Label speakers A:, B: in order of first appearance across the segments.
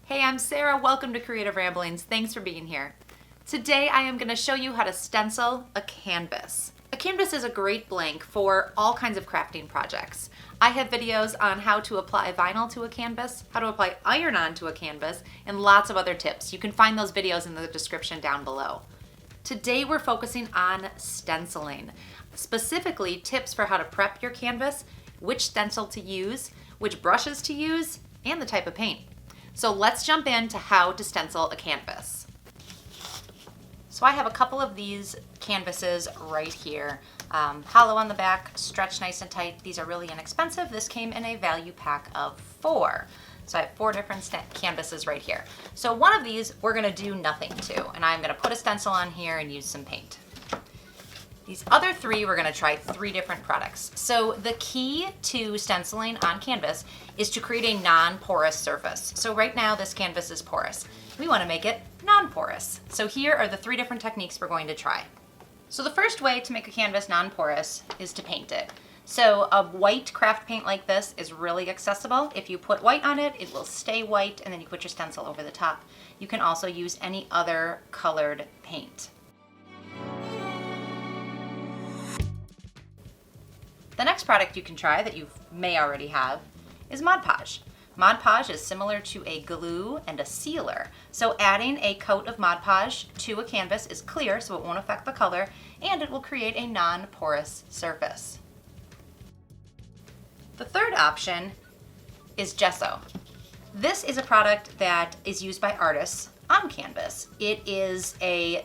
A: Hey, I'm Sarah. Welcome to Creative Ramblings. Thanks for being here. Today I am going to show you how to stencil a canvas. A canvas is a great blank for all kinds of crafting projects. I have videos on how to apply vinyl to a canvas, how to apply iron-on to a canvas, and lots of other tips. You can find those videos in the description down below. Today we're focusing on stenciling, specifically tips for how to prep your canvas, which stencil to use, which brushes to use, and the type of paint. So let's jump into how to stencil a canvas. So I have a couple of these canvases right here. Hollow on the back, stretched nice and tight. These are really inexpensive. This came in a value pack of 4. So I have 4 different canvases right here. So one of these we're gonna do nothing to, and I'm gonna put a stencil on here and use some paint. These other 3, we're gonna try 3 different products. So the key to stenciling on canvas is to create a non-porous surface. So right now this canvas is porous. We wanna make it non-porous. So here are the 3 different techniques we're going to try. So the first way to make a canvas non-porous is to paint it. So a white craft paint like this is really accessible. If you put white on it, it will stay white, and then you put your stencil over the top. You can also use any other colored paint. The next product you can try that you may already have is Mod Podge. Mod Podge is similar to a glue and a sealer. So adding a coat of Mod Podge to a canvas is clear, so it won't affect the color, and it will create a non-porous surface. The third option is gesso. This is a product that is used by artists on canvas. It is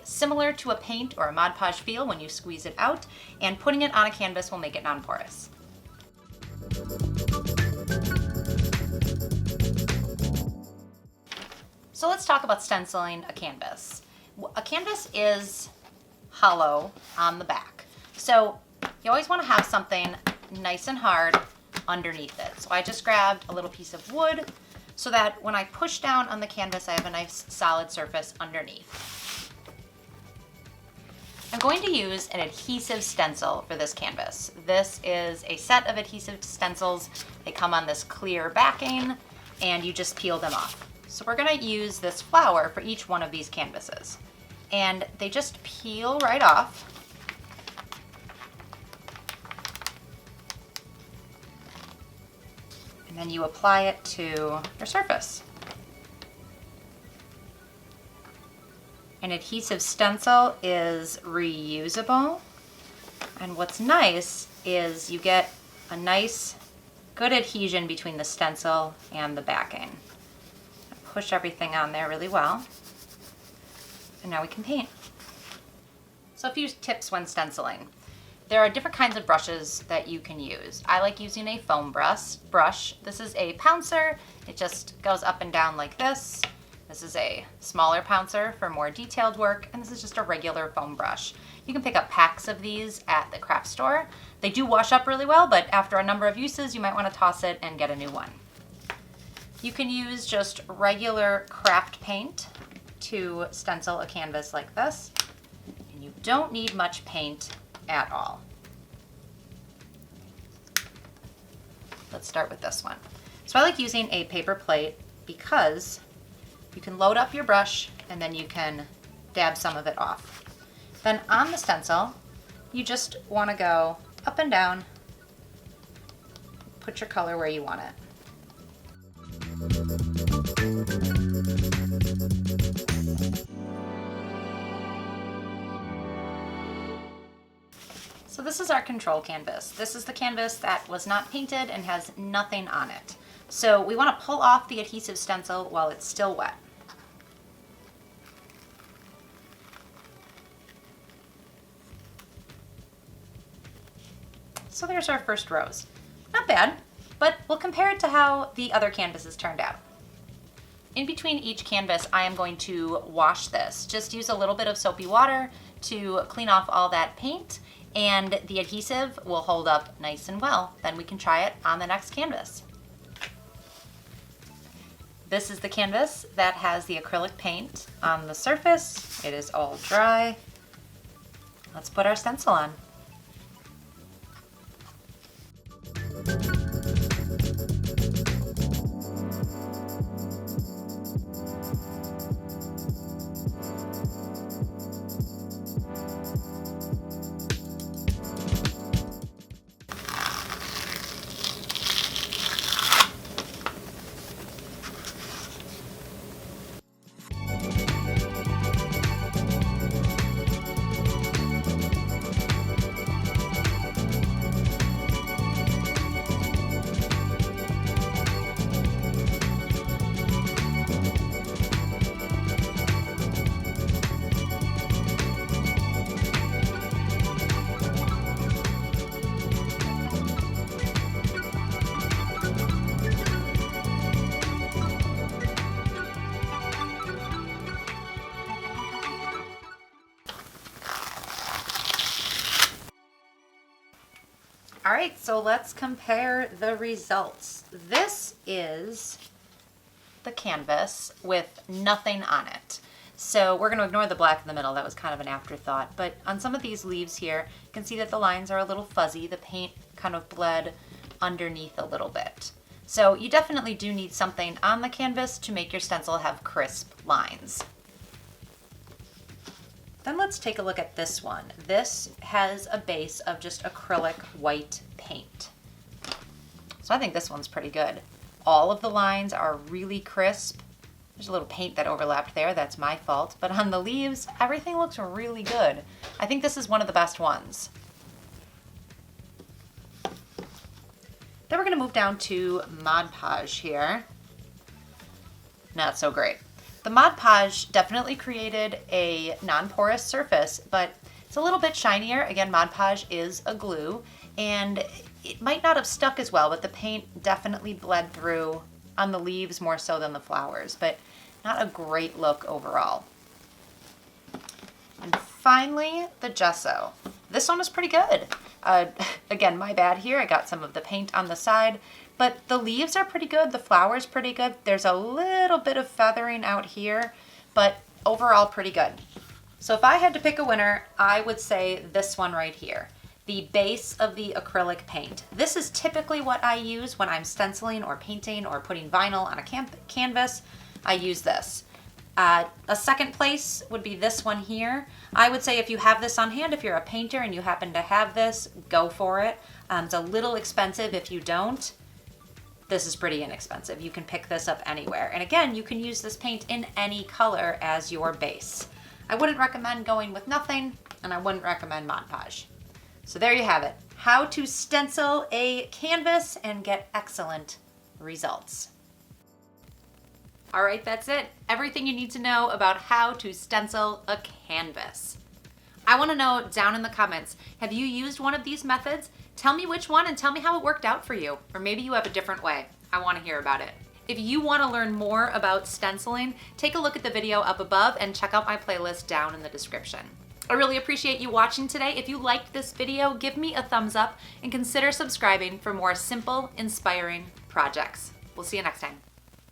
A: similar to a paint or a Mod Podge feel when you squeeze it out, and putting it on a canvas will make it non-porous. So let's talk about stenciling a canvas. A canvas is hollow on the back. So you always want to have something nice and hard underneath it. So I just grabbed a little piece of wood so that when I push down on the canvas, I have a nice solid surface underneath. I'm going to use an adhesive stencil for this canvas. This is a set of adhesive stencils. They come on this clear backing, and you just peel them off. So we're gonna use this flower for each one of these canvases. And they just peel right off. And then you apply it to your surface. An adhesive stencil is reusable. And what's nice is you get a nice, good adhesion between the stencil and the backing. Push everything on there really well. And now we can paint. So a few tips when stenciling. There are different kinds of brushes that you can use. I like using a foam brush. This is a pouncer. It just goes up and down like this. This is a smaller pouncer for more detailed work, and this is just a regular foam brush. You can pick up packs of these at the craft store. They do wash up really well, but after a number of uses, you might want to toss it and get a new one. You can use just regular craft paint to stencil a canvas like this, and you don't need much paint at all. Let's start with this one. So I like using a paper plate because you can load up your brush and then you can dab some of it off. Then on the stencil, you just want to go up and down, put your color where you want it. So this is our control canvas. This is the canvas that was not painted and has nothing on it. So we want to pull off the adhesive stencil while it's still wet. So there's our first rows. Not bad, but we'll compare it to how the other canvases turned out. In between each canvas, I am going to wash this. Just use a little bit of soapy water to clean off all that paint, and the adhesive will hold up nice and well. Then we can try it on the next canvas. This is the canvas that has the acrylic paint on the surface. It is all dry. Let's put our stencil on. All right, so let's compare the results. This is the canvas with nothing on it. So we're going to ignore the black in the middle. That was kind of an afterthought. But on some of these leaves here, you can see that the lines are a little fuzzy. The paint kind of bled underneath a little bit. So you definitely do need something on the canvas to make your stencil have crisp lines. Then let's take a look at this one. This has a base of just acrylic white paint. So I think this one's pretty good. All of the lines are really crisp. There's a little paint that overlapped there, that's my fault. But on the leaves, everything looks really good. I think this is one of the best ones. Then we're gonna move down to Mod Podge here. Not so great. The Mod Podge definitely created a non-porous surface, but it's a little bit shinier. Again, Mod Podge is a glue, and it might not have stuck as well, but the paint definitely bled through on the leaves more so than the flowers, but not a great look overall. And finally, the gesso. This one was pretty good. Again, my bad here. I got some of the paint on the side, but the leaves are pretty good. The flower's pretty good. There's a little bit of feathering out here, but overall pretty good. So if I had to pick a winner, I would say this one right here. The base of the acrylic paint. This is typically what I use when I'm stenciling or painting or putting vinyl on a canvas. I use this. A second place would be this one here. I would say if you have this on hand, if you're a painter and you happen to have this, go for it. It's a little expensive if you don't. This is pretty inexpensive. You can pick this up anywhere. And again, you can use this paint in any color as your base. I wouldn't recommend going with nothing, and I wouldn't recommend Mod Podge. So there you have it. How to stencil a canvas and get excellent results. All right, that's it. Everything you need to know about how to stencil a canvas. I want to know down in the comments, have you used one of these methods? Tell me which one and tell me how it worked out for you. Or maybe you have a different way. I want to hear about it. If you want to learn more about stenciling, take a look at the video up above and check out my playlist down in the description. I really appreciate you watching today. If you liked this video, give me a thumbs up and consider subscribing for more simple, inspiring projects. We'll see you next time.